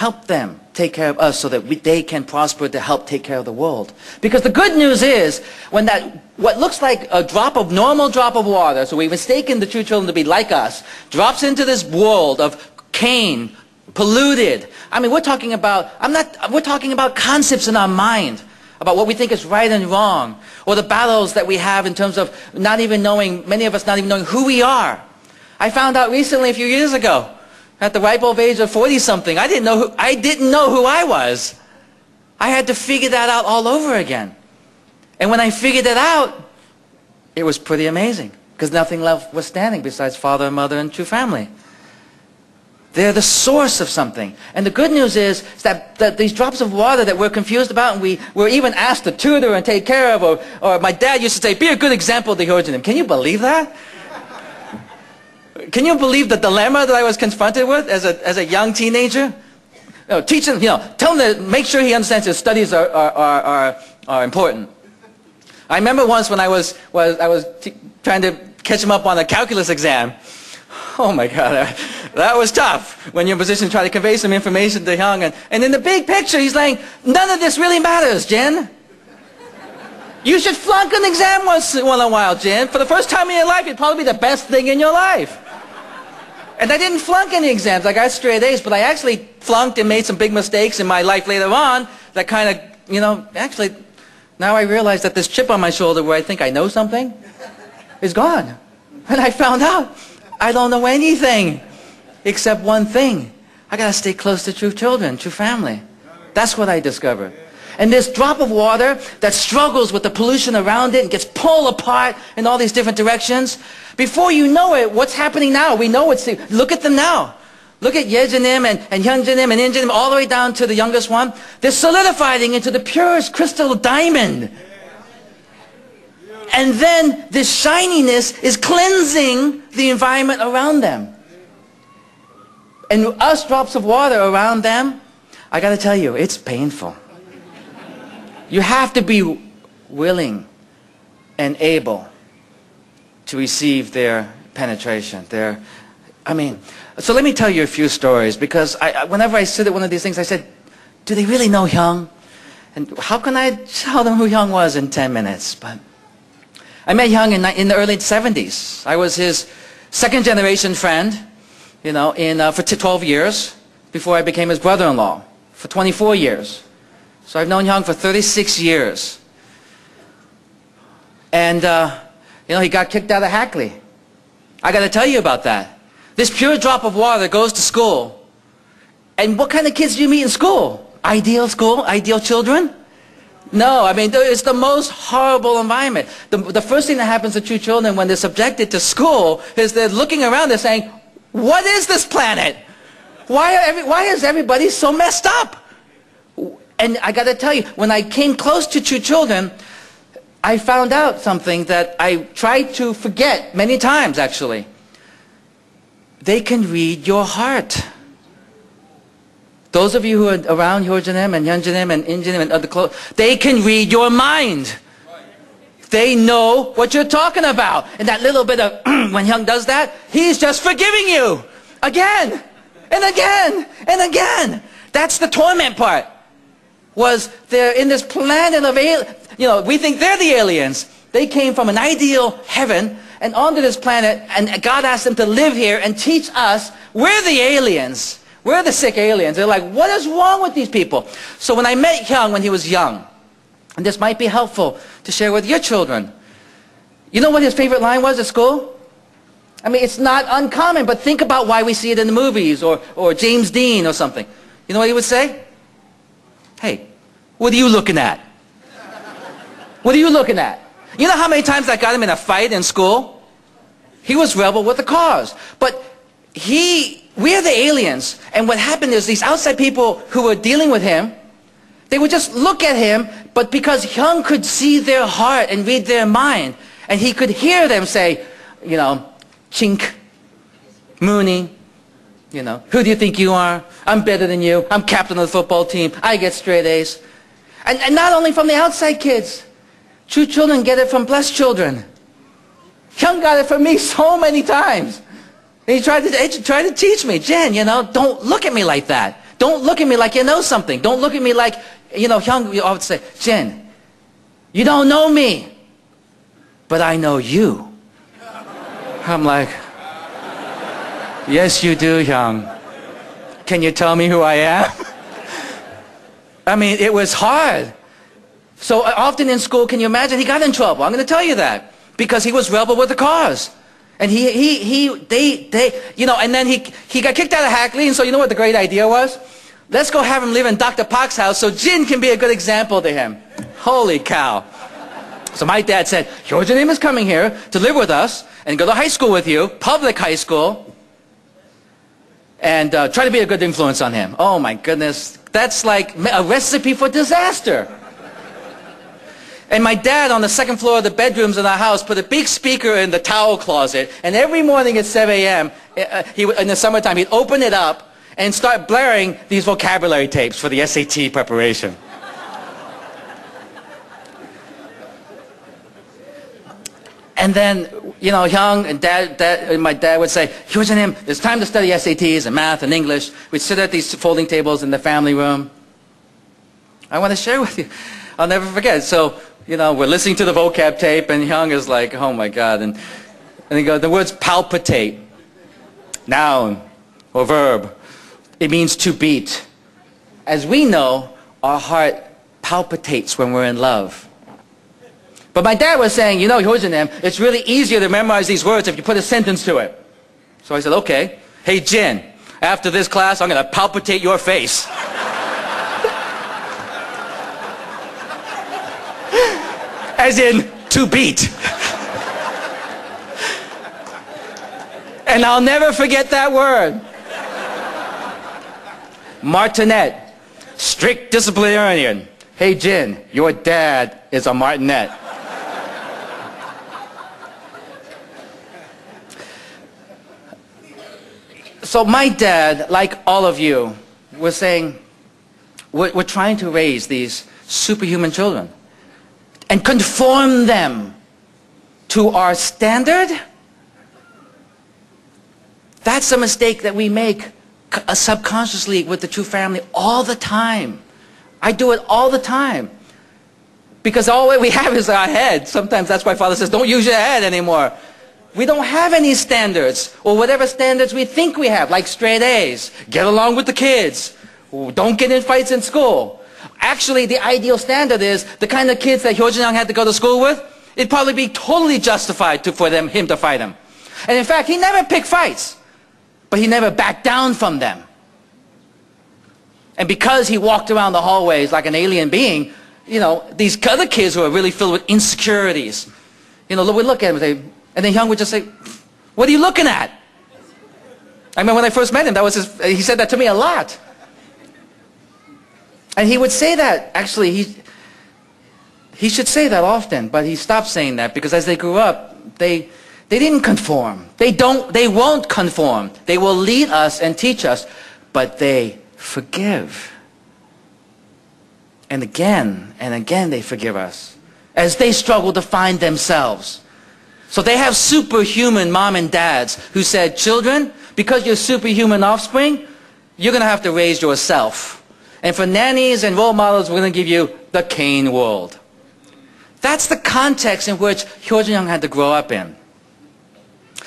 help them take care of us so that they can prosper to help take care of the world. Because the good news is, when what looks like a normal drop of water, so we've mistaken the true children to be like us, drops into this world of Cain, polluted. I mean, we're talking about concepts in our mind, about what we think is right and wrong, or the battles that we have in terms of many of us not even knowing who we are. I found out recently, a few years ago, at the ripe old age of 40-something, I didn't know who I was. I had to figure that out all over again. And when I figured it out, it was pretty amazing, because nothing left was standing besides father, mother, and true family. They're the source of something. And the good news is that these drops of water that we're confused about, and we're even asked to tutor and take care of, or my dad used to say, be a good example to Hyo Jin Moon. Can you believe that? Can you believe the dilemma that I was confronted with as a young teenager? Teach him, tell him to make sure he understands his studies are important. I remember once when I was trying to catch him up on a calculus exam. Oh my God, that was tough when you're in a position to try to convey some information to Hyung. And in the big picture, he's like, none of this really matters, Jin. You should flunk an exam once in a while, Jin. For the first time in your life, it'd probably be the best thing in your life. And I didn't flunk any exams. I got straight A's, but I actually flunked and made some big mistakes in my life later on that kind of, actually, now I realize that this chip on my shoulder where I think I know something is gone. And I found out I don't know anything except one thing. I got to stay close to true children, true family. That's what I discovered. And this drop of water that struggles with the pollution around it and gets pulled apart in all these different directions, before you know it, what's happening now? We know look at them now. Look at Hyo Jin Moon and Hyo Jin Moon and In Jin Moon, all the way down to the youngest one. They're solidifying into the purest crystal diamond. And then this shininess is cleansing the environment around them. And us drops of water around them, I got to tell you, it's painful. You have to be willing and able to receive their penetration. So let me tell you a few stories, because whenever I sit at one of these things, I said, do they really know Hyung? And how can I tell them who Hyung was in 10 minutes? But I met Hyung in the early 70s. I was his second generation friend, for 12 years before I became his brother-in-law, for 24 years. So I've known Hyung for 36 years. And, he got kicked out of Hackley. I got to tell you about that. This pure drop of water goes to school. And what kind of kids do you meet in school? Ideal school? Ideal children? No, it's the most horrible environment. The first thing that happens to true children when they're subjected to school is they're looking around, they're saying, what is this planet? Why is everybody so messed up? And I got to tell you, when I came close to true children, I found out something that I tried to forget many times, actually. They can read your heart. Those of you who are around Hyo Jin Moon and Hyo Jin Moon and In Jin Moon and other close, they can read your mind. They know what you're talking about. And that little bit of, when Hyung does that, he's just forgiving you. Again, and again, and again. That's the torment part. Was they're in this planet of aliens. We think they're the aliens. They came from an ideal heaven and onto this planet, and God asked them to live here and teach us. We're the aliens. We're the sick aliens. They're like, what is wrong with these people? So when I met Hyung when he was young, and this might be helpful to share with your children. You know what his favorite line was at school? It's not uncommon, but think about why we see it in the movies, or James Dean or something. You know what he would say? Hey, what are you looking at? What are you looking at? You know how many times I got him in a fight in school? He was rebel with the cause. But we're the aliens. And what happened is these outside people who were dealing with him, they would just look at him, but because Hyung could see their heart and read their mind, and he could hear them say, chink, Mooney, who do you think you are? I'm better than you. I'm captain of the football team. I get straight A's. And not only from the outside kids. True children get it from blessed children. Hyung got it from me so many times. And he tried to teach me, Jen, don't look at me like that. don't look at me like you know something. Don't look at me like, you know, Hyung, I would say, Jin, you don't know me, but I know you. I'm like, yes, you do, Hyung. Can you tell me who I am? I mean, it was hard. So often in school, can you imagine? He got in trouble. I'm going to tell you that. Because he was rebel with the cars. And you know, and then he got kicked out of Hackley. And so you know what the great idea was? Let's go have him live in Dr. Park's house so Jin can be a good example to him. Holy cow. So my dad said, Hyo Jin Moon is coming here to live with us and go to high school with you, public high school, and try to be a good influence on him. Oh my goodness. That's like a recipe for disaster. And my dad on the second floor of the bedrooms in our house put a big speaker in the towel closet. And every morning at 7 a.m., in the summertime, he'd open it up and start blaring these vocabulary tapes for the SAT preparation. And then, you know, Hyung and my dad would say, Hyo Jin Moon, it's time to study SATs and math and English. We'd sit at these folding tables in the family room. I want to share with you. I'll never forget. So, you know, we're listening to the vocab tape, and Hyung is like, oh my God. And he goes, the words palpitate, noun or verb, it means to beat. As we know, our heart palpitates when we're in love. But my dad was saying, you know, Hyo Jin Moon, it's really easier to memorize these words if you put a sentence to it. So I said, okay. Hey, Jin, after this class, I'm going to palpitate your face. As in, to beat. And I'll never forget that word. Martinet, strict disciplinarian. Hey, Jin, your dad is a martinet. So my dad, like all of you, was saying, we're trying to raise these superhuman children and conform them to our standard. That's a mistake that we make subconsciously with the true family all the time. I do it all the time. Because all we have is our head. Sometimes that's why Father says, don't use your head anymore. We don't have any standards, or whatever standards we think we have, like straight A's, get along with the kids, don't get in fights in school. Actually, the ideal standard is the kind of kids that Hyo Jin Moon had to go to school with, it'd probably be totally justified for him to fight him. And in fact, he never picked fights, but he never backed down from them. And because he walked around the hallways like an alien being, you know, these other kids who are really filled with insecurities, you know, we look at him and say, and then Hyung would just say, what are you looking at? I remember when I first met him, he said that to me a lot. And he would say that, actually, he should say that often, but he stopped saying that because as they grew up, they didn't conform. They won't conform. They will lead us and teach us, but they forgive. And again they forgive us as they struggle to find themselves. So they have superhuman mom and dads who said, children, because you're superhuman offspring, you're going to have to raise yourself. And for nannies and role models, we're going to give you the cane world. That's the context in which Hyo Jin Moon had to grow up in.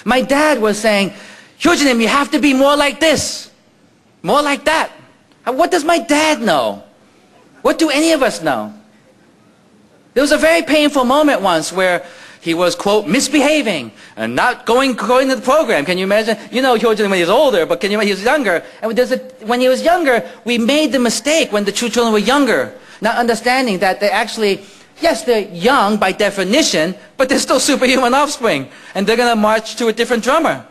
My dad was saying, Hyo Jin Moon, you have to be more like this, more like that. What does my dad know? What do any of us know? There was a very painful moment once where he was, quote, misbehaving and not going to the program. Can you imagine? You know Hyo Jin Moon when he was older, but can you imagine he was younger? And when he was younger, we made the mistake when the two children were younger, not understanding that they actually, yes, they're young by definition, but they're still superhuman offspring. And they're going to march to a different drummer.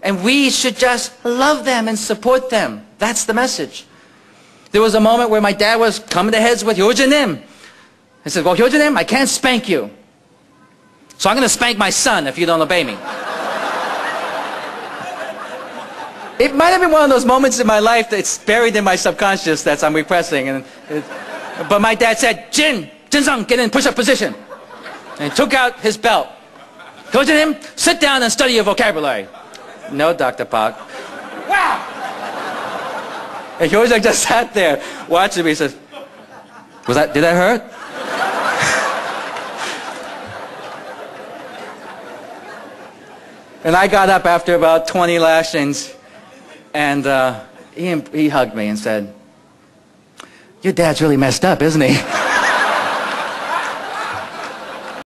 And we should just love them and support them. That's the message. There was a moment where my dad was coming to heads with Hyo Jin Moon. He said, well, Hyo Jin Moon, I can't spank you. So I'm going to spank my son if you don't obey me. It might have been one of those moments in my life that's buried in my subconscious that I'm repressing. But my dad said, Jin Sung, get in push-up position. And he took out his belt. Hyo Jin Moon, sit down and study your vocabulary. No, Dr. Park. Wow! And Hyo Jin just sat there watching me. He says, did that hurt? And I got up after about 20 lashings, and he hugged me and said, your dad's really messed up, isn't he?